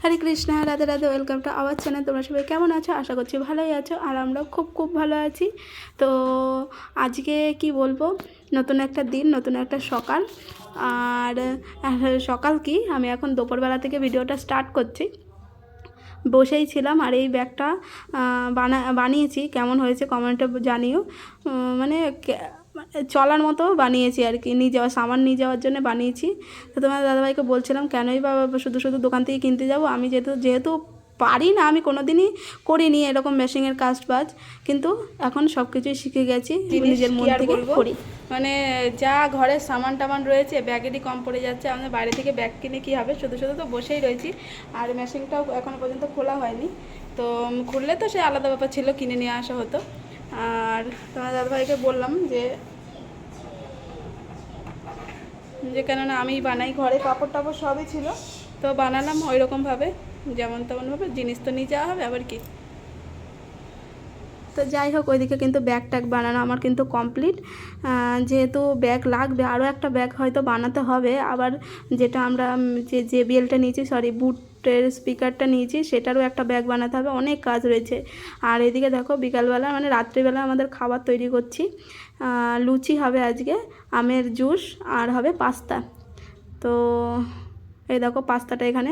Hare Krishna, Radhe Radhe. Welcome to our channel. তোমরা সবাই কেমন আছো? আশা করছি ভালোই আছো, আর আমরাও খুব খুব ভালো আছি। তো আজকে কি বলবো, নতুন একটা দিন, নতুন একটা সকাল। আর সকাল কি, আমি এখন দুপুরবেলা থেকে ভিডিওটা স্টার্ট করছি। বসেই ছিলাম আর এই ব্যাগটা বানিয়েছি। কেমন হয়েছে কমেন্টে জানিও। মানে চলার মতো বানিয়েছি আর কি, নিয়ে যাওয়া সামান নিয়ে যাওয়ার জন্য বানিয়েছি। তো তোমার দাদাভাইকে বলছিলাম কেনই বা শুধু শুধু দোকান থেকে কিনতে যাবো, আমি যেহেতু পারি না, আমি কোনো দিনই করিনি এরকম মেশিনের কাজ বাজ, কিন্তু এখন সব কিছুই শিখে গেছি, নিজের মন থেকে করি। মানে যা ঘরের সামান টামান রয়েছে ব্যাগেরই কম পড়ে যাচ্ছে। আমাদের বাইরে থেকে ব্যাগ কিনে কী হবে, শুধু শুধু তো বসেই রয়েছি। আর মেশিনটাও এখনও পর্যন্ত খোলা হয়নি, তো খুললে তো সে আলাদা ব্যাপার ছিল, কিনে নিয়ে আসা হতো। আর তোমার দাদাভাইকে বললাম যে কেননা আমি বানাই, ঘরে কাপড় টাপড় সবই ছিল, তো বানালাম ওই রকমভাবে, যেমন তেমনভাবে। জিনিস তো নিয়ে যাওয়া হবে আবার কি। তো যাই হোক, ওইদিকে কিন্তু ব্যাগ ট্যাগ বানানো আমার কিন্তু কমপ্লিট। যেহেতু ব্যাগ লাগবে, আরও একটা ব্যাগ হয়তো বানাতে হবে আবার। যেটা আমরা যে বেলটা নিয়েছি, বুটের স্পিকারটা নিয়েছি, সেটারও একটা ব্যাগ বানাতে হবে। অনেক কাজ রয়েছে। আর এদিকে দেখো, বিকালবেলা মানে রাত্রিবেলা আমাদের খাবার তৈরি করছি। লুচি হবে আজকে, আমের জুস, আর হবে পাস্তা। তো এই দেখো, পাস্তাটা এখানে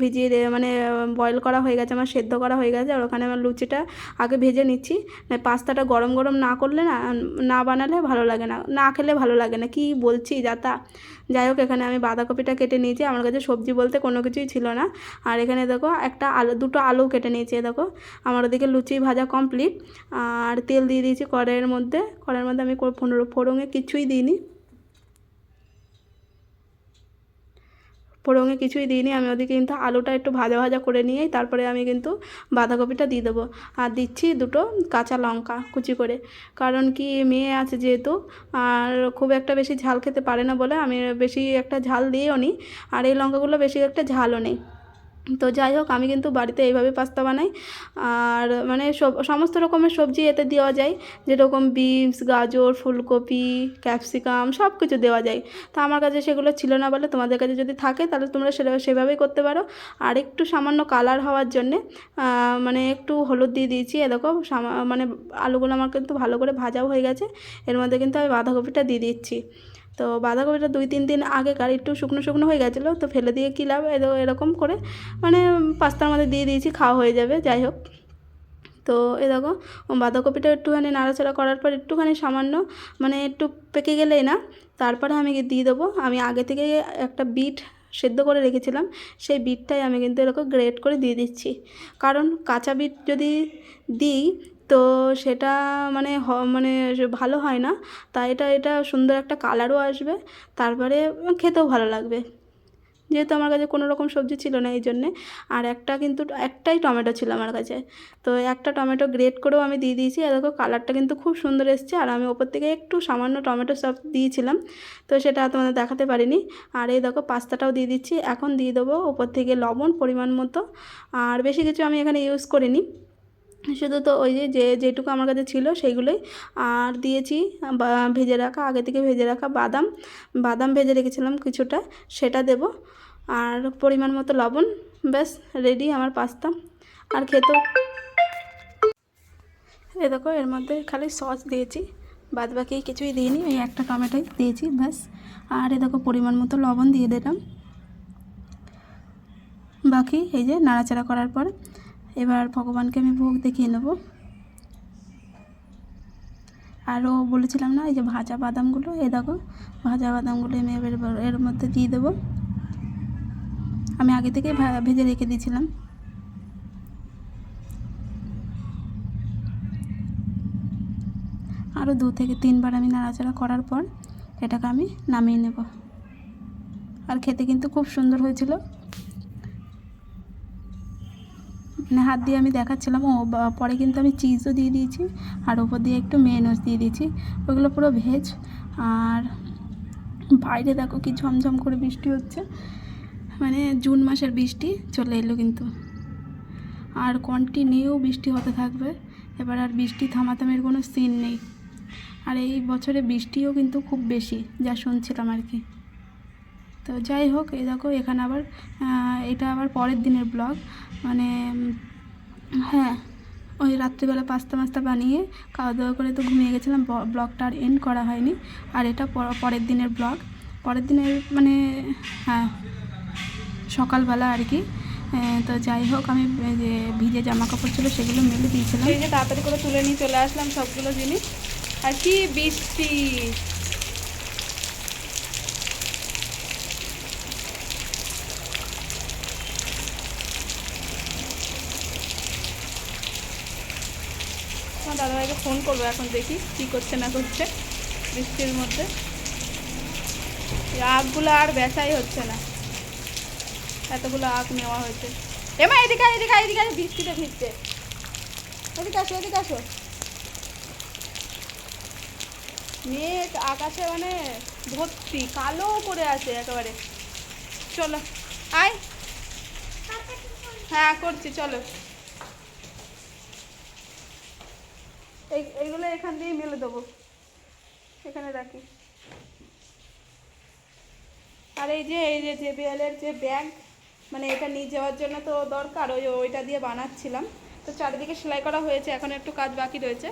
ভিজিয়ে মানে বয়েল করা হয়ে গেছে, আমার সেদ্ধ করা হয়ে গেছে। আর ওখানে আমার লুচিটা আগে ভেজে নিচ্ছি। পাস্তাটা গরম গরম না করলে না বানালে ভালো লাগে না, না খেলে ভালো লাগে না, কি বলছি যাতা। যাই হোক, এখানে আমি বাঁধাকপিটা কেটে নিয়েছি, আমার কাছে সবজি বলতে কোনো কিছুই ছিল না। আর এখানে দেখো, দুটো আলু কেটে নিয়েছি। দেখো, আমার ওদিকে লুচি ভাজা কমপ্লিট। আর তেল দিয়ে দিয়েছি কড়াইয়ের মধ্যে আমি ফোড়নে কিছুই দিইনি, কিছুই দিইনি আমি। ওদিকে কিন্তু আলুটা একটু ভাজা ভাজা করে নিয়েই তারপরে আমি কিন্তু বাঁধাকপিটা দিয়ে দেবো। আর দিচ্ছি দুটো কাঁচা লঙ্কা কুচি করে, কারণ কি মেয়ে আছে যেহেতু, আর খুব একটা বেশি ঝাল খেতে পারে না বলে আমি বেশি একটা ঝাল দিয়েও নিই। আর এই লঙ্কাগুলো বেশি একটা ঝালও নেই। তো যাই হোক, আমি কিন্তু বাড়িতে এইভাবে পাস্তা বানাই। আর মানে সমস্ত রকমের সবজি এতে দেওয়া যায়, যেরকম বিনস, গাজর, ফুলকপি, ক্যাপসিকাম সব কিছু দেওয়া যায়। তো আমার কাছে সেগুলো ছিল না বলে, তোমাদের কাছে যদি থাকে তাহলে তোমরা সেভাবেই করতে পারো। আর একটু সামান্য কালার হওয়ার জন্যে মানে একটু হলুদ দিয়ে দিয়েছি। এ দেখো, মানে আলুগুলো আমার কিন্তু ভালো করে ভাজাও হয়ে গেছে। এর মধ্যে কিন্তু আমি বাঁধাকপিটা দিয়ে দিচ্ছি। তো বাঁধাকপিটা 2-3 দিন আগেকার, একটু শুকনো শুকনো হয়ে গেছিলো, তো ফেলে দিয়ে কী লাভ, এরকম করে মানে পাস্তার মধ্যে দিয়ে দিয়েছি, খাওয়া হয়ে যাবে। যাই হোক, তো এ দেখো, বাঁধাকপিটা একটুখানি নাড়াচাড়া করার পর একটুখানি সামান্য মানে একটু পেকে গেলেই না, তারপরে আমি দিয়ে দেবো। আমি আগে থেকে একটা বিট সেদ্ধ করে রেখেছিলাম, সেই বিটটাই আমি কিন্তু এরকম গ্রেট করে দিয়ে দিচ্ছি। কারণ কাঁচা বিট যদি দিই তো সেটা মানে মানে ভালো হয় না। তাই এটা সুন্দর একটা কালারও আসবে, তারপরে খেতেও ভালো লাগবে। যেহেতু আমার কাছে কোনো রকম সবজি ছিল না, এই জন্যে। আর একটাই টমেটো ছিল আমার কাছে, তো একটা টমেটো গ্রেট করেও আমি দিয়ে দিয়েছি। আর দেখো, কালারটা কিন্তু খুব সুন্দর এসছে। আর আমি ওপর থেকে একটু সামান্য টমেটো সস দিয়েছিলাম, তো সেটা তোমাদের দেখাতে পারিনি। আর এই দেখো, পাস্তাটাও দিয়ে দিচ্ছি। এখন দিয়ে দেবো ওপর থেকে লবণ পরিমাণ মতো। আর বেশি কিছু আমি এখানে ইউজ করিনি, শুধু তো ওই যেটুকু আমার কাছে ছিল সেইগুলোই। আর দিয়েছি আগে থেকে ভেজে রাখা বাদাম ভেজে রেখেছিলাম কিছুটা, সেটা দেব। আর পরিমাণ মতো লবণ। ব্যাস, রেডি আমার পাস্তা। আর খেতেও, এ দেখো, এর মধ্যে খালি সস দিয়েছি, বাদ বাকি কিছুই দিইনি, ওই একটা টমেটোই দিয়েছি ব্যাস। আর এ দেখো, পরিমাণ মতো লবণ দিয়ে দিলাম। বাকি এই যে নাড়াচাড়া করার পর এবার ভগবানকে আমি ভোগ দেখিয়ে নেব। আরও বলেছিলাম না, এই যে ভাজা বাদামগুলো, এই দেখো, ভাজা বাদামগুলো আমি এর মধ্যে দিয়ে দেবো। আমি আগে থেকে ভেজে রেখে দিয়েছিলাম। আরও 2 থেকে 3 বার আমি নাড়াচাড়া করার পর এটাকে আমি নামিয়ে নেব। আর খেতে কিন্তু খুব সুন্দর হয়েছিল। মানে হাত দিয়ে আমি দেখাচ্ছিলাম, পরে কিন্তু আমি চিজও দিয়ে দিয়েছি, আর ওপর দিয়ে একটু মেয়োনিজ দিয়ে দিয়েছি। ওগুলো পুরো ভেজ। আর বাইরে দেখো কি ঝমঝম করে বৃষ্টি হচ্ছে, মানে জুন মাসের বৃষ্টি চলে এলো কিন্তু। আর কন্টিনিউ বৃষ্টি হতে থাকবে, এবার আর বৃষ্টি থামাথামের কোনো সিন নেই। আর এই বছরে বৃষ্টিও কিন্তু খুব বেশি, যা শুনছিলাম আর কি। তো যাই হোক, এই দেখো এখানে আবার এটা আবার পরের দিনের ব্লগ, মানে হ্যাঁ, ওই রাত্রিবেলা পাস্তা মাস্তা বানিয়ে খাওয়া দাওয়া করে তো ঘুমিয়ে গেছিলাম, ব্লগটা আর এন্ড করা হয়নি। আর এটা পরের দিনের ব্লগ, পরের দিনের মানে হ্যাঁ সকালবেলা আর কি। তো যাই হোক, আমি যে ভিজে জামা কাপড় ছিল সেগুলো মেলে দিয়েছিলাম, এই যে তাড়াতাড়ি করে তুলে নিয়ে চলে আসলাম সবগুলো জিনিস। আর কি বৃষ্টি, আমার দাদাভাইকে ফোন করবো এখন, দেখি কী করছে না করছে বৃষ্টির মধ্যে। আখগুলো আর বেচাই হচ্ছে না, এতগুলো আখ নেওয়া হয়েছে। এমা এদিকে এদিকে এদিকে, বৃষ্টিতে ভিজছে, এদিকে আসো এদিকে আসো। মেঘ আকাশে মানে ভর্তি, কালো করে আছে একেবারে। চলো আয়, হ্যাঁ করছি চলো। এইগুলো এখান দিয়ে মেলে দেবো, এখানে রাখি। আর এই যে জেবিএলের যে ব্যাগ, মানে এটা নিয়ে যাওয়ার জন্য তো দরকার, ওইটা দিয়ে বানাচ্ছিলাম। তো চারিদিকে সেলাই করা হয়েছে, এখন একটু কাজ বাকি রয়েছে।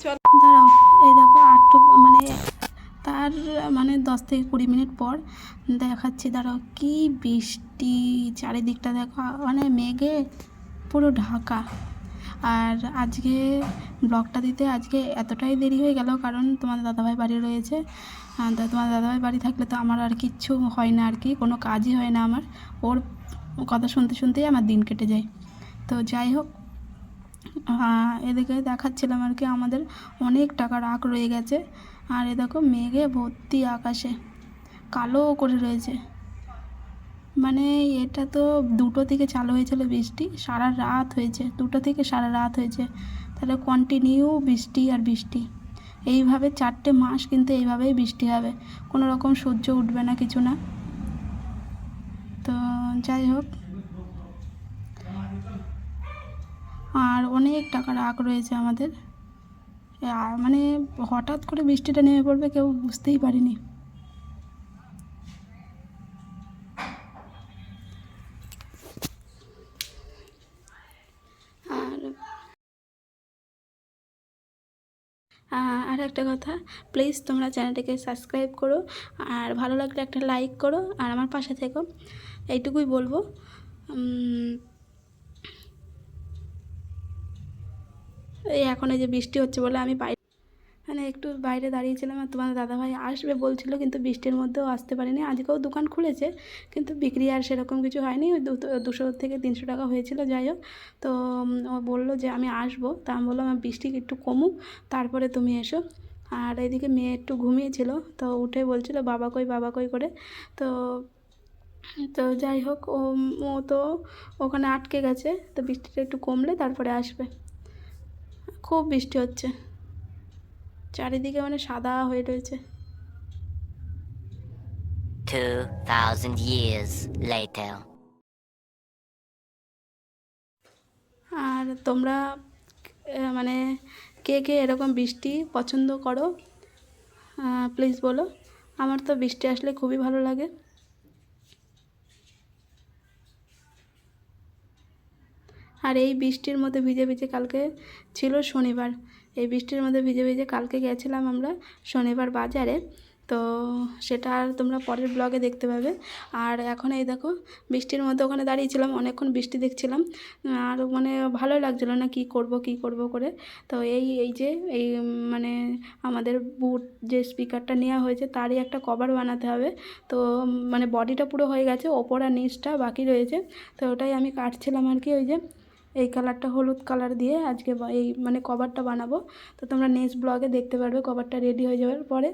চল দাঁড়াও, এই দেখো মানে তার মানে 10 থেকে 20 মিনিট পর দেখাচ্ছি, দাঁড়াও। কি বৃষ্টি চারিদিকটা দেখো, মানে মেঘে পুরো ঢাকা। আর আজকে ব্লগটা দিতে আজকে এতটাই দেরি হয়ে গেল, কারণ তোমার দাদাভাই বাড়ি রয়েছে। তোমার দাদাভাই বাড়ি থাকলে তো আমার আর কিচ্ছু হয় না আর কি, কোনো কাজই হয় না আমার। ওর কথা শুনতে শুনতেই আমার দিন কেটে যায়। তো যাই হোক, এদিকে দেখাচ্ছিলাম আর কি, আমাদের অনেক টাকার আখ রয়ে গেছে। আর এ দেখো মেঘে ভর্তি, আকাশে কালো করে রয়েছে। মানে এটা তো 2টো থেকে চালু হয়েছিল বৃষ্টি, সারা রাত হয়েছে, 2টো থেকে সারা রাত হয়েছে। তাহলে কন্টিনিউ বৃষ্টি আর বৃষ্টি, এইভাবে 4টে মাস কিন্তু এইভাবেই বৃষ্টি হবে, কোনো রকম সূর্য উঠবে না, কিছু না। তো যাই হোক, আর অনেক টাকার আখ রয়েছে আমাদের। মানে হঠাৎ করে বৃষ্টিটা নেমে পড়বে, কেউ বুঝতেই পারিনি। আর একটা কথা, প্লিজ তোমরা চ্যানেলটাকে সাবস্ক্রাইব করো, আর ভালো লাগলে একটা লাইক করো, আর আমার পাশে থেকো, এইটুকুই বলবো। এই এখন এই যে বৃষ্টি হচ্ছে বলে আমি মানে একটু বাইরে দাঁড়িয়েছিলাম, আর তোমার দাদাভাই আসবে বলছিল, কিন্তু বৃষ্টির মধ্যেও আসতে পারিনি। আজকেও দোকান খুলেছে, কিন্তু বিক্রি আর সেরকম কিছু হয়নি, 200 থেকে 300 টাকা হয়েছিল। যাই হোক, তো ও বললো যে আমি আসবো, তা আমি বললাম আমার বৃষ্টি একটু কমুক তারপরে তুমি এসো। আর এদিকে মেয়ে একটু ঘুমিয়েছিল, তো উঠে বলছিল বাবা কই বাবা কই করে। তো তো যাই হোক, ও তো ওখানে আটকে গেছে, তো বৃষ্টিটা একটু কমলে তারপরে আসবে। খুব বৃষ্টি হচ্ছে, চারিদিকে মানে সাদা হয়ে রয়েছে। 2000 years later. আর তোমরা মানে কে কে এরকম বৃষ্টি পছন্দ করো, প্লিজ বলো। আমার তো বৃষ্টি আসলে খুবই ভালো লাগে। আর এই বৃষ্টির মধ্যে ভিজে ভিজে, কালকে ছিল শনিবার, এই বৃষ্টির মধ্যে ভিজে ভিজে কালকে গেছিলাম আমরা শনিবার বাজারে। তো সেটা আর তোমরা পরের ব্লগে দেখতে পাবে। আর এখন এই দেখো বৃষ্টির মধ্যে ওখানে দাঁড়িয়েছিলাম, অনেকক্ষণ বৃষ্টি দেখছিলাম, আর মানে ভালোই লাগছিলো না, কি করব করে। তো এই যে এই মানে আমাদের বুট যে স্পিকারটা নেওয়া হয়েছে, তারই একটা কভার বানাতে হবে। তো মানে বডিটা পুরো হয়ে গেছে, ওপর আর নিচটা বাকি রয়েছে। তো ওটাই আমি কাটছিলাম আর কি, ওই যে এই কালারটা হলুদ কালার দিয়ে আজকে এই মানে কভারটা বানাবো। তো তোমরা নেক্সট ব্লগে দেখতে পারবে কভারটা রেডি হয়ে যাওয়ার পরে।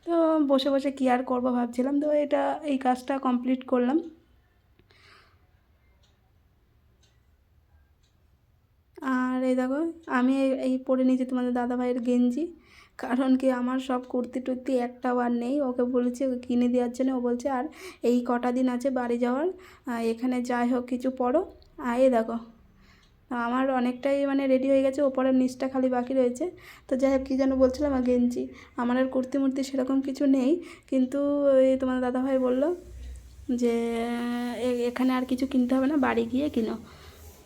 তো বসে বসে কী আর করবো ভাবছিলাম, তো এই কাজটা কমপ্লিট করলাম। আর এই দেখো আমি এই পরে নিয়েছি তোমাদের দাদাভাইয়ের গেঞ্জি, কারণ কি আমার সব কুর্তি টুর্তি একটাও আর নেই। ওকে বলেছি কিনে দেওয়ার জন্য, ও বলছে আর এই কটা দিন আছে বাড়ি যাওয়ার, এখানে যাই হোক কিছু পরো। আর এই দেখো আমার অনেকটাই মানে রেডি হয়ে গেছে, ওপরের নিচটা খালি বাকি রয়েছে। তো যাই হোক, কী যেন বলছিলাম, আর গেঞ্জি আমার আর কুর্তি মুর্তি সেরকম কিছু নেই, কিন্তু এই তোমার দাদাভাই বললো যে এখানে আর কিছু কিনতে হবে না, বাড়ি গিয়ে কিনো।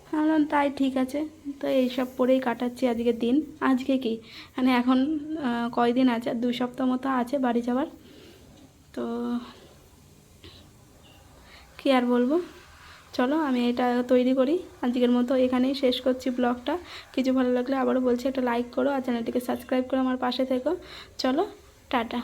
ভাবলাম তাই ঠিক আছে, তো এইসব পরেই কাটাচ্ছি আজকের দিন। আজকে কি মানে এখন কয়দিন আছে, 2 সপ্তাহ মতো আছে বাড়ি যাওয়ার। তো কী আর বলবো, চলো আমি এটা তৈরি করি। আজকের মতো এখানেই শেষ করছি ব্লগটা। কিছু ভালো লাগলে আবারও বলছি একটা লাইক করো আর চ্যানেলটিকে সাবস্ক্রাইব করে আমার পাশে থেকো। চলো টাটা।